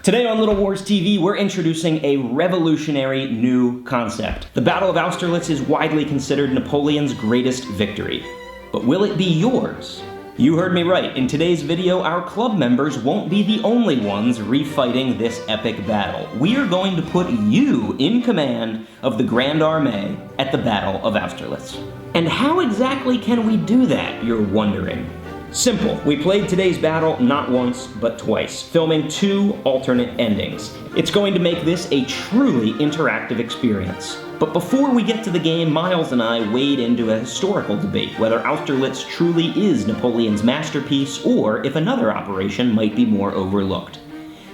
Today on Little Wars TV, we're introducing a revolutionary new concept. The Battle of Austerlitz is widely considered Napoleon's greatest victory. But will it be yours? You heard me right. In today's video, our club members won't be the only ones refighting this epic battle. We are going to put you in command of the Grande Armée at the Battle of Austerlitz. And how exactly can we do that, you're wondering? Simple. We played today's battle not once, but twice, filming 2 alternate endings. It's going to make this a truly interactive experience. But before we get to the game, Miles and I wade into a historical debate whether Austerlitz truly is Napoleon's masterpiece or if another operation might be more overlooked.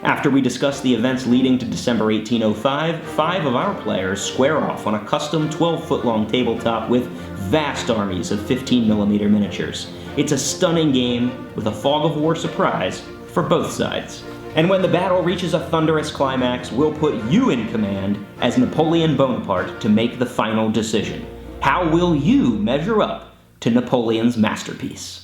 After we discuss the events leading to December 1805, 5 of our players square off on a custom 12-foot-long tabletop with vast armies of 15mm miniatures. It's a stunning game with a fog of war surprise for both sides. And when the battle reaches a thunderous climax, we'll put you in command as Napoleon Bonaparte to make the final decision. How will you measure up to Napoleon's masterpiece?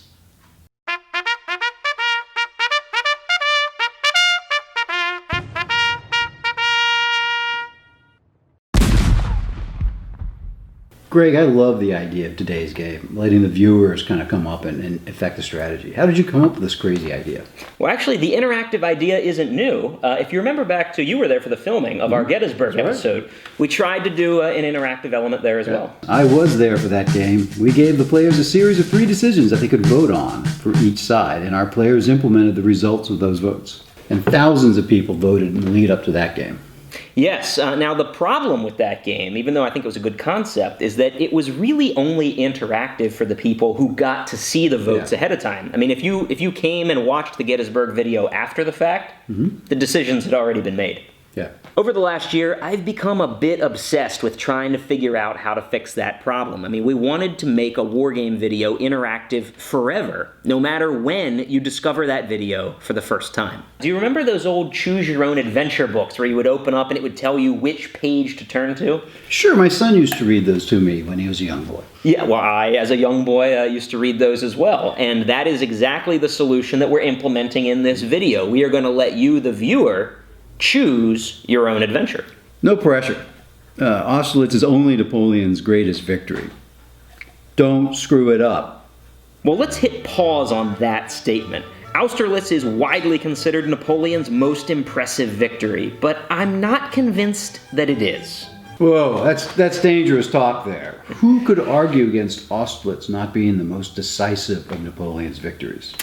Greg, I love the idea of today's game, letting the viewers kind of come up and affect the strategy. How did you come up with this crazy idea? Well, actually, the interactive idea isn't new. If you remember back to, you were there for the filming of our Gettysburg episode, we tried to do an interactive element there as well. I was there for that game. We gave the players a series of 3 decisions that they could vote on for each side, and our players implemented the results of those votes. And thousands of people voted in the lead up to that game. Yes. Now, the problem with that game, even though I think it was a good concept, is that it was really only interactive for the people who got to see the votes ahead of time. I mean, if you came and watched the Gettysburg video after the fact, the decisions had already been made. Yeah. Over the last year, I've become a bit obsessed with trying to figure out how to fix that problem. I mean, we wanted to make a wargame video interactive forever, no matter when you discover that video for the first time. Do you remember those old choose-your-own-adventure books where you would open up and it would tell you which page to turn to? Sure, my son used to read those to me when he was a young boy. Yeah, well, I, as a young boy, used to read those as well. And that is exactly the solution that we're implementing in this video. We are going to let you, the viewer, choose your own adventure. No pressure. Austerlitz is only Napoleon's greatest victory. Don't screw it up. Well, let's hit pause on that statement. Austerlitz is widely considered Napoleon's most impressive victory, but I'm not convinced that it is. Whoa, that's dangerous talk there. Who could argue against Austerlitz not being the most decisive of Napoleon's victories?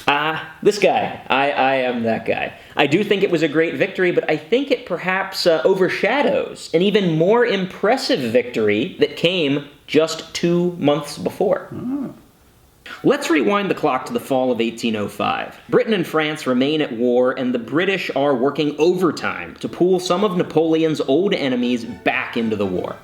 This guy. I am that guy. I do think it was a great victory, but I think it perhaps overshadows an even more impressive victory that came just 2 months before. Oh. Let's rewind the clock to the fall of 1805. Britain and France remain at war, and the British are working overtime to pull some of Napoleon's old enemies back into the war.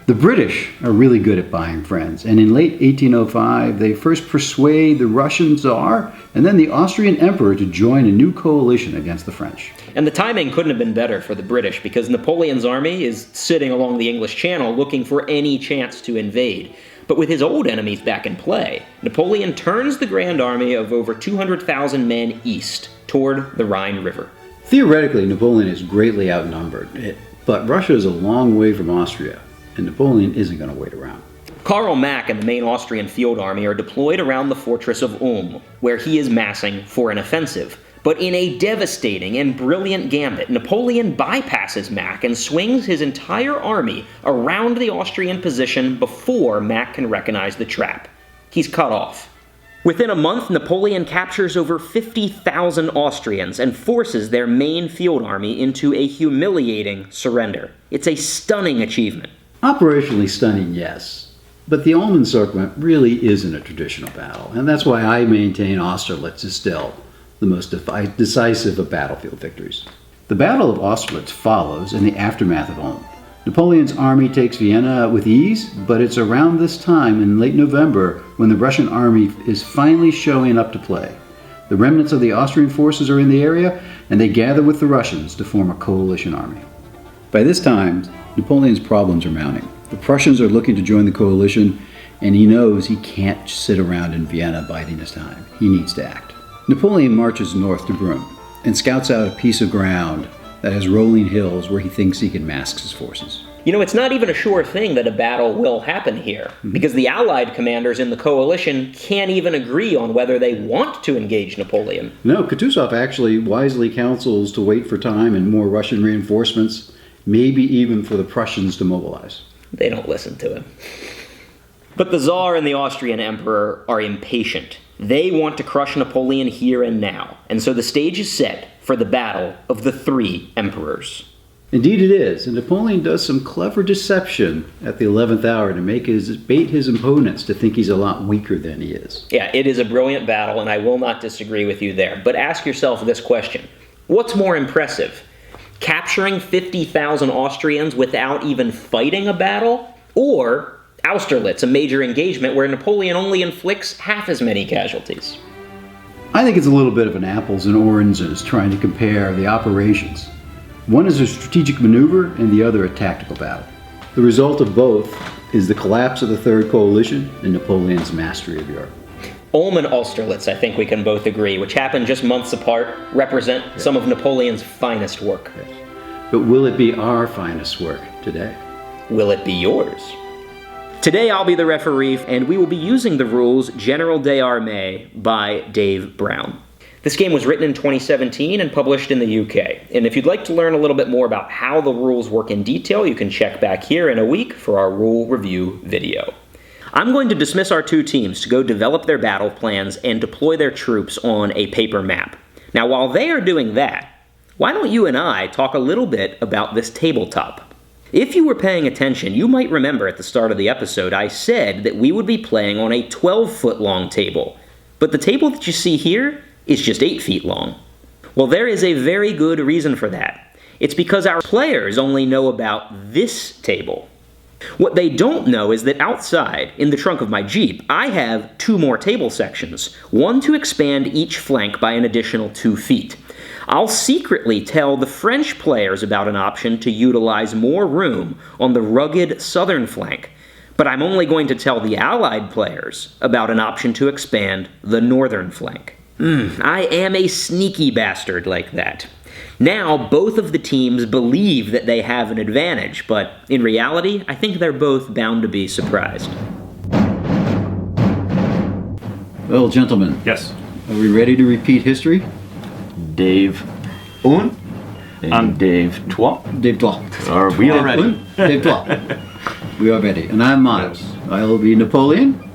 The British are really good at buying friends, and in late 1805, they first persuade the Russian Tsar and then the Austrian Emperor to join a new coalition against the French. And the timing couldn't have been better for the British, because Napoleon's army is sitting along the English Channel looking for any chance to invade. But with his old enemies back in play, Napoleon turns the Grand Army of over 200,000 men east, toward the Rhine River. Theoretically, Napoleon is greatly outnumbered, but Russia is a long way from Austria, and Napoleon isn't going to wait around. Karl Mack and the main Austrian field army are deployed around the fortress of Ulm, where he is massing for an offensive. But in a devastating and brilliant gambit, Napoleon bypasses Mack and swings his entire army around the Austrian position before Mack can recognize the trap. He's cut off. Within a month, Napoleon captures over 50,000 Austrians and forces their main field army into a humiliating surrender. It's a stunning achievement. Operationally stunning, yes. But the Ulm encirclement really isn't a traditional battle, and that's why I maintain Austerlitz is still the most decisive of battlefield victories. The Battle of Austerlitz follows in the aftermath of Ulm. Napoleon's army takes Vienna with ease, but it's around this time in late November when the Russian army is finally showing up to play. The remnants of the Austrian forces are in the area, and they gather with the Russians to form a coalition army. By this time, Napoleon's problems are mounting. The Prussians are looking to join the coalition, and he knows he can't sit around in Vienna biding his time. He needs to act. Napoleon marches north to Brünn and scouts out a piece of ground that has rolling hills where he thinks he can mask his forces. You know, it's not even a sure thing that a battle will happen here, because the Allied commanders in the coalition can't even agree on whether they want to engage Napoleon. No, Kutuzov actually wisely counsels to wait for time and more Russian reinforcements, maybe even for the Prussians to mobilize. They don't listen to him. But the Tsar and the Austrian Emperor are impatient. They want to crush Napoleon here and now, and so the stage is set for the battle of the three emperors. Indeed it is, and Napoleon does some clever deception at the 11th hour to bait his opponents to think he's a lot weaker than he is. Yeah, it is a brilliant battle, and I will not disagree with you there. But ask yourself this question. What's more impressive? Capturing 50,000 Austrians without even fighting a battle? Or Austerlitz, a major engagement where Napoleon only inflicts half as many casualties? I think it's a little bit of an apples and oranges trying to compare the operations. One is a strategic maneuver and the other a tactical battle. The result of both is the collapse of the Third Coalition and Napoleon's mastery of Europe. Ulm and Austerlitz, I think we can both agree, which happened just months apart, represent some of Napoleon's finest work. Yes. But will it be our finest work today? Will it be yours? Today I'll be the referee, and we will be using the rules General des Armées by Dave Brown. This game was written in 2017 and published in the UK. And if you'd like to learn a little bit more about how the rules work in detail, you can check back here in a week for our rule review video. I'm going to dismiss our two teams to go develop their battle plans and deploy their troops on a paper map. Now, while they are doing that, why don't you and I talk a little bit about this tabletop? If you were paying attention, you might remember at the start of the episode I said that we would be playing on a 12-foot long table. But the table that you see here is just 8 feet long. Well, there is a very good reason for that. It's because our players only know about this table. What they don't know is that outside, in the trunk of my Jeep, I have 2 more table sections, one to expand each flank by an additional 2 feet. I'll secretly tell the French players about an option to utilize more room on the rugged southern flank, but I'm only going to tell the Allied players about an option to expand the northern flank. I am a sneaky bastard like that. Now, both of the teams believe that they have an advantage, but in reality, I think they're both bound to be surprised. Well, gentlemen. Yes. Are we ready to repeat history? Dave Un and Dave Trois. Dave Trois. Are we all ready? Dave Trois. We are ready. And I'm Miles. I'll be Napoleon.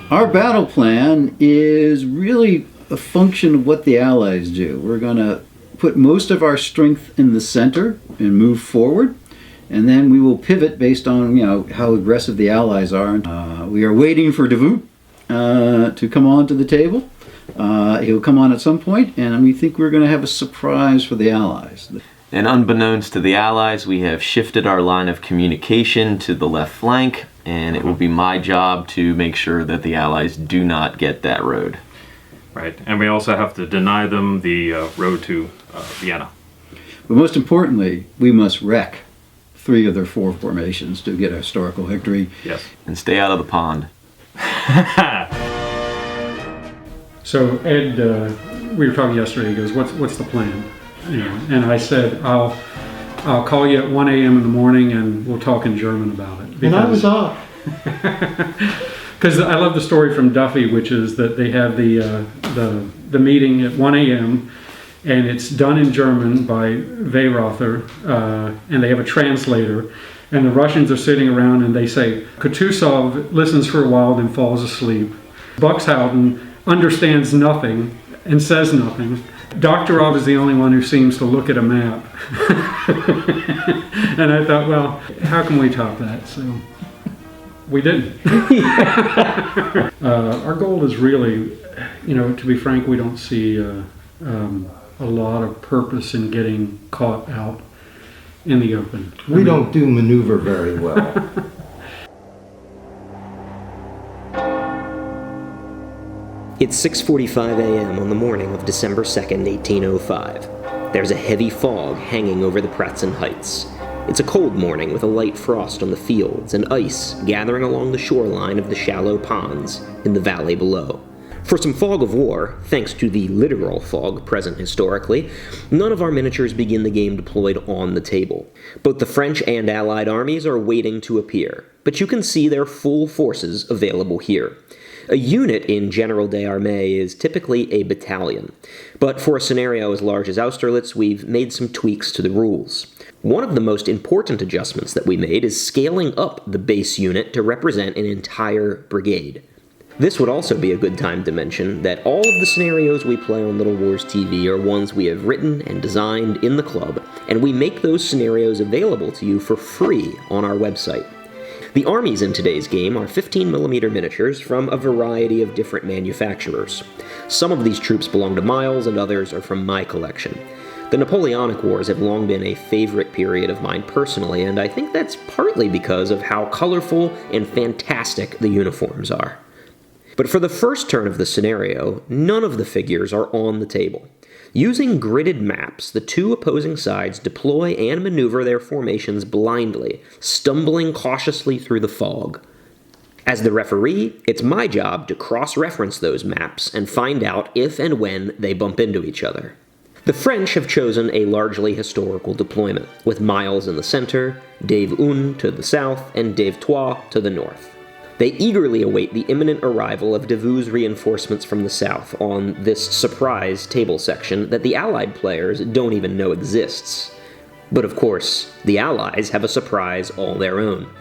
Our battle plan is really a function of what the Allies do. We're going to put most of our strength in the center and move forward, and then we will pivot based on how aggressive the Allies are. We are waiting for Davout to come onto the table. He'll come on at some point, and we think we're going to have a surprise for the Allies. And unbeknownst to the Allies, we have shifted our line of communication to the left flank, and it will be my job to make sure that the Allies do not get that road. Right, and we also have to deny them the road to Vienna. But most importantly, we must wreck 3 of their 4 formations to get a historical victory. Yes. And stay out of the pond. So Ed, we were talking yesterday. He goes, "What's the plan?" And I said, "I'll call you at 1 a.m. in the morning, and we'll talk in German about it." And I was off. Because I love the story from Duffy, which is that they have the meeting at 1 a.m. and it's done in German by Weyrother, and they have a translator. And the Russians are sitting around and they say, Kutuzov listens for a while, then falls asleep. Buxhausen understands nothing and says nothing. Doktorov is the only one who seems to look at a map. And I thought, well, how can we top that? So we didn't. Our goal is really, to be frank, we don't see a lot of purpose in getting caught out in the open. We don't do maneuver very well. It's 6:45 a.m. on the morning of December 2nd, 1805. There's a heavy fog hanging over the Pratzen Heights. It's a cold morning with a light frost on the fields and ice gathering along the shoreline of the shallow ponds in the valley below. For some fog of war, thanks to the literal fog present historically, none of our miniatures begin the game deployed on the table. Both the French and Allied armies are waiting to appear, but you can see their full forces available here. A unit in General des Armées is typically a battalion, but for a scenario as large as Austerlitz, we've made some tweaks to the rules. One of the most important adjustments that we made is scaling up the base unit to represent an entire brigade. This would also be a good time to mention that all of the scenarios we play on Little Wars TV are ones we have written and designed in the club, and we make those scenarios available to you for free on our website. The armies in today's game are 15mm miniatures from a variety of different manufacturers. Some of these troops belong to Miles and others are from my collection. The Napoleonic Wars have long been a favorite period of mine personally, and I think that's partly because of how colorful and fantastic the uniforms are. But for the first turn of the scenario, none of the figures are on the table. Using gridded maps, the two opposing sides deploy and maneuver their formations blindly, stumbling cautiously through the fog. As the referee, it's my job to cross-reference those maps and find out if and when they bump into each other. The French have chosen a largely historical deployment, with Miles in the center, Dave Un to the south, and Dave Trois to the north. They eagerly await the imminent arrival of Davout's reinforcements from the south on this surprise table section that the Allied players don't even know exists. But of course, the Allies have a surprise all their own.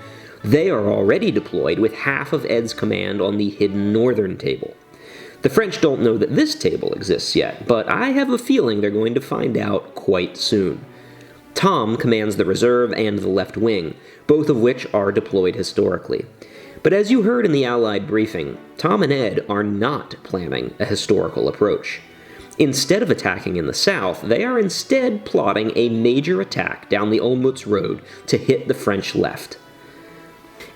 They are already deployed with half of Ed's command on the hidden northern table. The French don't know that this table exists yet, but I have a feeling they're going to find out quite soon. Tom commands the reserve and the left wing, both of which are deployed historically. But as you heard in the Allied briefing, Tom and Ed are not planning a historical approach. Instead of attacking in the south, they are instead plotting a major attack down the Olmütz road to hit the French left.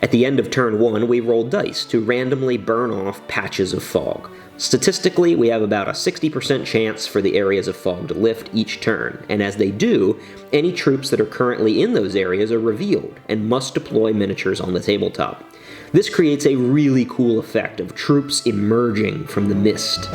At the end of turn 1, we roll dice to randomly burn off patches of fog. Statistically, we have about a 60% chance for the areas of fog to lift each turn, and as they do, any troops that are currently in those areas are revealed and must deploy miniatures on the tabletop. This creates a really cool effect of troops emerging from the mist.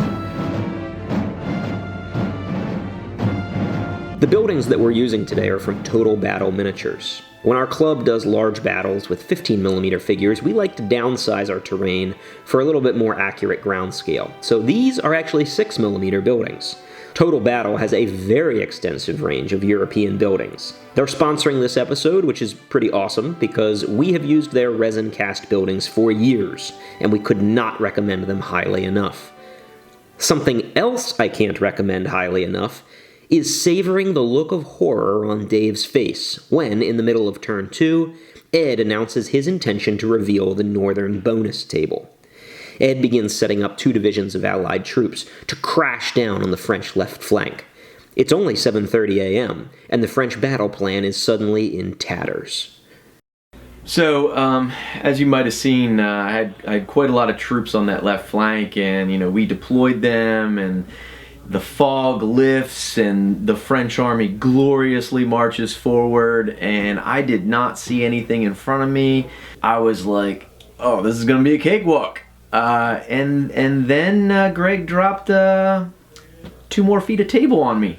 The buildings that we're using today are from Total Battle Miniatures. When our club does large battles with 15mm figures, we like to downsize our terrain for a little bit more accurate ground scale. So these are actually 6mm buildings. Total Battle has a very extensive range of European buildings. They're sponsoring this episode, which is pretty awesome because we have used their resin cast buildings for years, and we could not recommend them highly enough. Something else I can't recommend highly enough is savoring the look of horror on Dave's face when, in the middle of turn 2, Ed announces his intention to reveal the northern bonus table. Ed begins setting up 2 divisions of Allied troops to crash down on the French left flank. It's only 7:30 a.m., and the French battle plan is suddenly in tatters. So, as you might have seen, I had quite a lot of troops on that left flank, and, we deployed them, and the fog lifts, and the French army gloriously marches forward, and I did not see anything in front of me. I was like, oh, this is going to be a cakewalk. And then Greg dropped 2 more feet of table on me.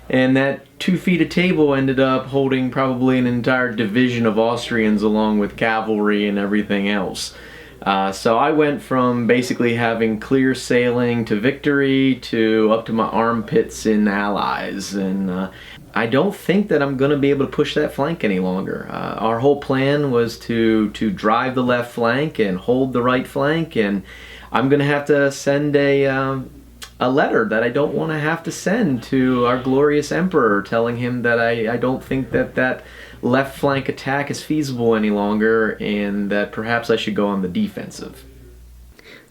And that 2 feet of table ended up holding probably an entire division of Austrians along with cavalry and everything else. So I went from basically having clear sailing to victory to up to my armpits in allies. And I don't think that I'm going to be able to push that flank any longer. Our whole plan was to drive the left flank and hold the right flank, and I'm going to have to send a letter that I don't want to have to send to our glorious emperor, telling him that I don't think that left flank attack is feasible any longer, and that perhaps I should go on the defensive.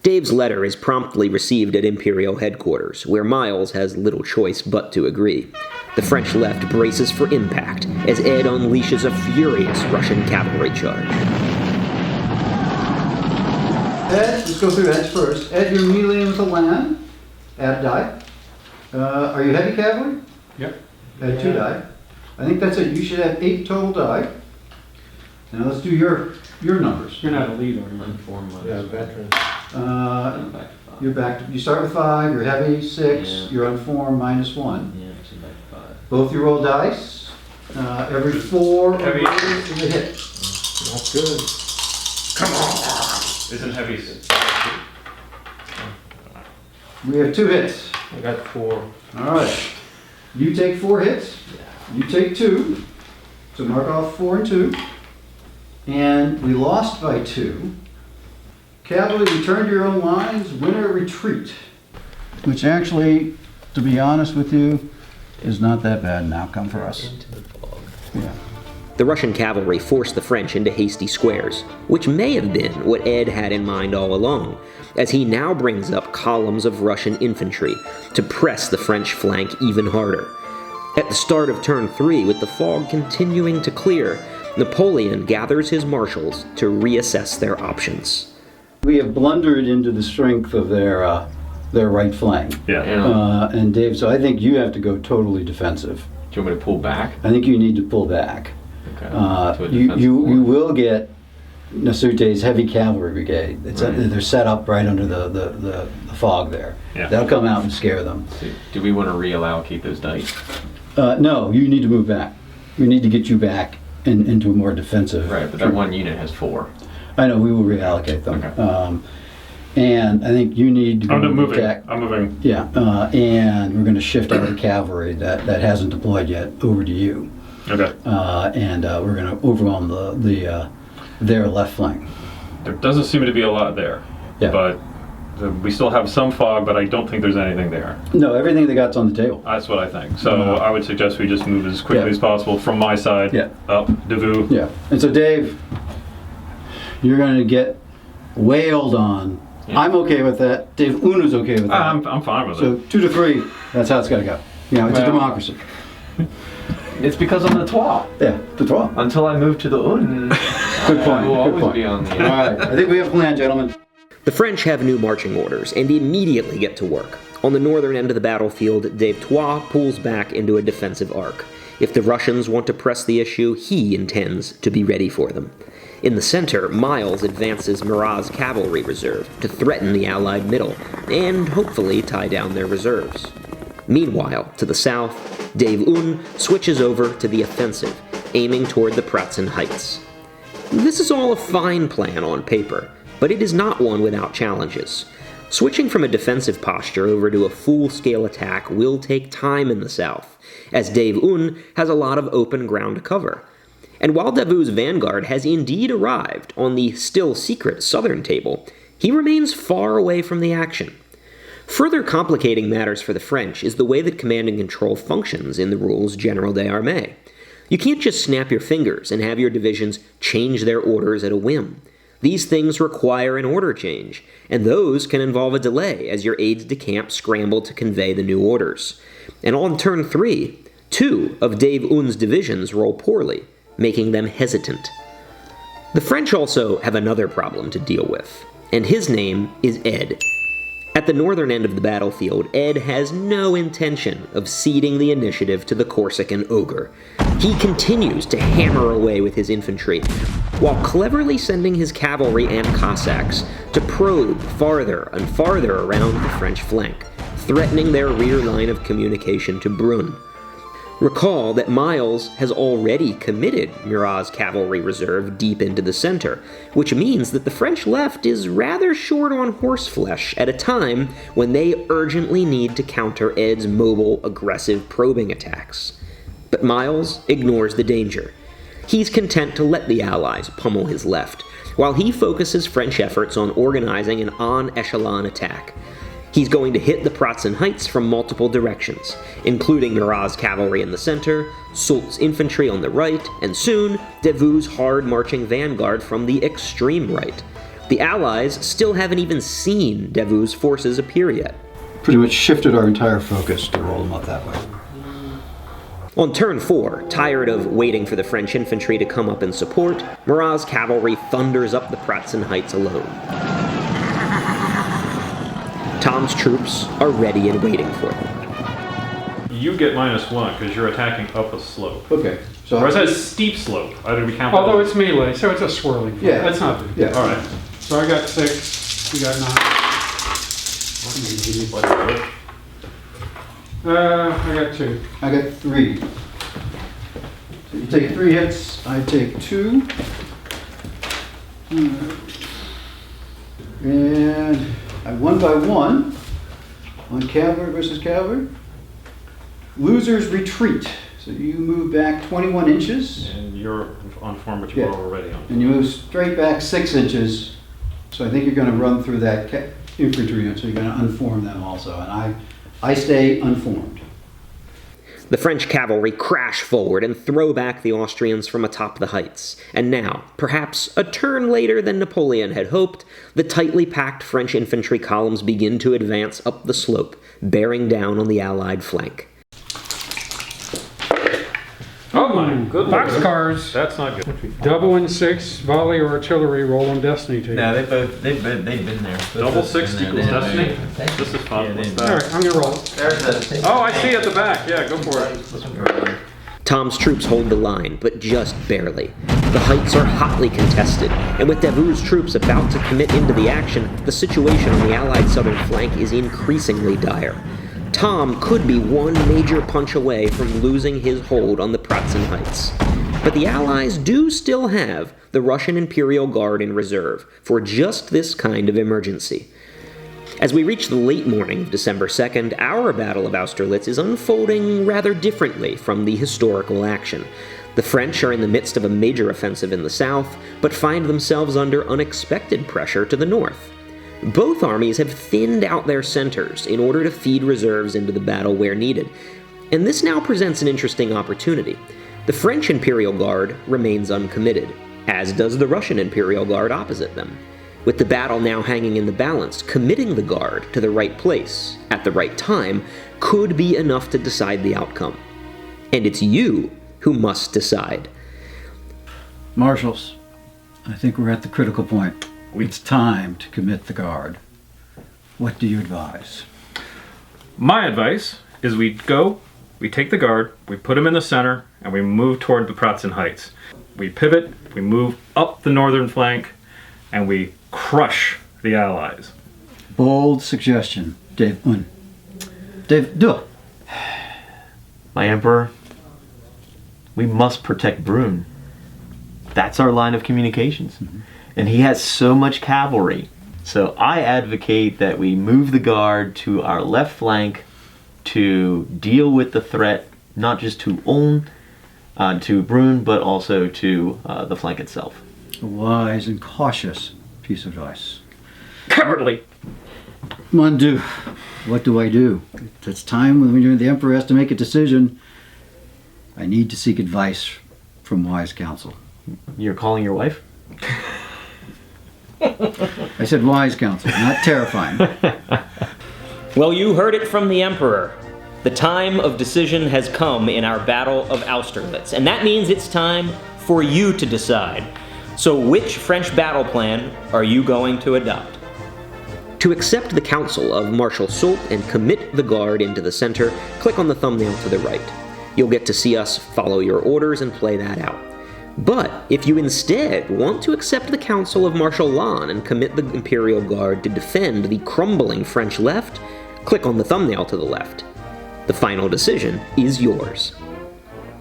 Dave's letter is promptly received at Imperial headquarters, where Miles has little choice but to agree. The French left braces for impact as Ed unleashes a furious Russian cavalry charge. Ed, let's go through Ed's first. Ed, you're meleeing with the land. Add die. Are you heavy cavalry? Yep. Add 2 die. I think that's it. You should have 8 total die. Now let's do your numbers. You're not a lead, are you? Yeah, veteran. You're back. You start with 5. You're heavy 6. Yeah. You're unformed -1. Yeah, so back 5. Both you roll dice. Every 4 or Heavy. greater is a hit. That's good. Isn't heavy. We have 2 hits. I got 4. All right. You take 4 hits. You take 2. So mark off 4 and 2. And we lost by 2. Cavalry, return to your own lines. Winner retreat. Which actually, to be honest with you, is not that bad an outcome for us. Into the fog. Yeah. The Russian cavalry forced the French into hasty squares, which may have been what Ed had in mind all along, as he now brings up columns of Russian infantry to press the French flank even harder. At the start of turn 3, with the fog continuing to clear, Napoleon gathers his marshals to reassess their options. We have blundered into the strength of their right flank. Yeah. And Dave, so I think you have to go totally defensive. Do you want me to pull back? I think you need to pull back. Okay. To a defensive You line. will get Nasute's heavy cavalry brigade. They're set up right under the fog there. Yeah. They'll come out and scare them. So, do we want to reallocate those dice? No, you need to move back. We need to get you back into a more defensive. Right, but that one unit has 4. I know, we will reallocate them. Okay. And I think you need to go I'm moving. attack. I'm moving. Yeah, and we're going to shift our cavalry that hasn't deployed yet over to you. Okay. And we're going to overwhelm their left flank. There doesn't seem to be a lot there. Yeah. But we still have some fog, but I don't think there's anything there. No, everything they got's on the table. That's what I think. So I would suggest we just move as quickly Yeah. as possible from my side Yeah. up Devu. Yeah, and so Dave, you're going to get wailed on. Yeah. I'm okay with that. Dave Una's okay with that. I'm fine with So it. 2 to 3, that's how it's got to go. You know, it's a Well- democracy. It's because I'm the Trois. Yeah, the 12. Until I move to the Un, Good point. I will Good always point. be on the All right, I think we have a plan, gentlemen. The French have new marching orders and immediately get to work. On the northern end of the battlefield, Dave Trois pulls back into a defensive arc. If the Russians want to press the issue, he intends to be ready for them. In the center, Miles advances Murat's cavalry reserve to threaten the Allied middle and hopefully tie down their reserves. Meanwhile, to the south, Dave Un switches over to the offensive, aiming toward the Pratzen Heights. This is all a fine plan on paper, but it is not one without challenges. Switching from a defensive posture over to a full-scale attack will take time in the south, as Dave Un has a lot of open ground to cover. And while Davu's vanguard has indeed arrived on the still-secret southern table, he remains far away from the action. Further complicating matters for the French is the way that command and control functions in the rules General des Armées. You can't just snap your fingers and have your divisions change their orders at a whim. These things require an order change, and those can involve a delay as your aides-de-camp scramble to convey the new orders. And on turn 3, 2 of Dave Un's divisions roll poorly, making them hesitant. The French also have another problem to deal with, and his name is Ed. At the northern end of the battlefield, Ed has no intention of ceding the initiative to the Corsican ogre. He continues to hammer away with his infantry, while cleverly sending his cavalry and Cossacks to probe farther and farther around the French flank, threatening their rear line of communication to Brunn. Recall that Miles has already committed Murat's cavalry reserve deep into the center, which means that the French left is rather short on horseflesh at a time when they urgently need to counter Ed's mobile, aggressive probing attacks. But Miles ignores the danger. He's content to let the Allies pummel his left, while he focuses French efforts on organizing an en-echelon attack. He's going to hit the Pratzen Heights from multiple directions, including Murat's cavalry in the center, Soult's infantry on the right, and soon, Davu's hard-marching vanguard from the extreme right. The Allies still haven't even seen Davu's forces appear yet. Pretty much shifted our entire focus to roll them up that way. On turn 4, tired of waiting for the French infantry to come up in support, Murat's cavalry thunders up the Pratzen Heights alone. Tom's troops are ready and waiting for them. You get -1 because you're attacking up a slope. Okay. So Or it says steep slope. Did we count Although that? it's melee, so it's a swirling. Yeah. That's not big. Yeah. All right. So I got 6, you got 9. I got 2. I got 3. So you take 3 hits, I take 2. And I 1 by 1 on cavalry versus cavalry. Losers retreat. So you move back 21 inches. And you're on form, but you're already on. And you move straight back 6 inches. So I think you're going to run through that infantry unit, so you're going to unform them also. And I stay unformed. The French cavalry crash forward and throw back the Austrians from atop the heights. And now, perhaps a turn later than Napoleon had hoped, the tightly packed French infantry columns begin to advance up the slope, bearing down on the Allied flank. Oh my goodness. Boxcars. That's not good. Double and 6, volley or artillery, roll on destiny table. No, they've been there. Double 6 equals destiny? This is fun. What's All that? right, I'm going to roll. Oh, I see at the back. Yeah, go for it. Tom's troops hold the line, but just barely. The heights are hotly contested, and with Davout's troops about to commit into the action, the situation on the Allied southern flank is increasingly dire. Tom could be one major punch away from losing his hold on the Pratzen Heights. But the Allies do still have the Russian Imperial Guard in reserve for just this kind of emergency. As we reach the late morning of December 2nd, our Battle of Austerlitz is unfolding rather differently from the historical action. The French are in the midst of a major offensive in the south, but find themselves under unexpected pressure to the north. Both armies have thinned out their centers in order to feed reserves into the battle where needed, and this now presents an interesting opportunity. The French Imperial Guard remains uncommitted, as does the Russian Imperial Guard opposite them. With the battle now hanging in the balance, committing the Guard to the right place, at the right time, could be enough to decide the outcome. And it's you who must decide. Marshals, I think we're at the critical point. It's time to commit the Guard. What do you advise? My advice is we take the Guard, we put them in the center, and we move toward the Pratzen Heights. We pivot, we move up the northern flank, and we crush the Allies. Bold suggestion, Dave. Dave, do it. My Emperor, we must protect Brünn. That's our line of communications. Mm-hmm. And he has so much cavalry. So I advocate that we move the Guard to our left flank to deal with the threat, not just to Ulm, to Brünn, but also to the flank itself. A wise and cautious piece of advice. Cowardly! Mon Dieu, what do I do? It's time when the Emperor has to make a decision. I need to seek advice from wise counsel. You're calling your wife? I said wise counsel, not terrifying. Well, you heard it from the Emperor. The time of decision has come in our Battle of Austerlitz, and that means it's time for you to decide. So which French battle plan are you going to adopt? To accept the counsel of Marshal Soult and commit the Guard into the center, click on the thumbnail to the right. You'll get to see us follow your orders and play that out. But if you instead want to accept the counsel of Marshal Lannes and commit the Imperial Guard to defend the crumbling French left, click on the thumbnail to the left. The final decision is yours.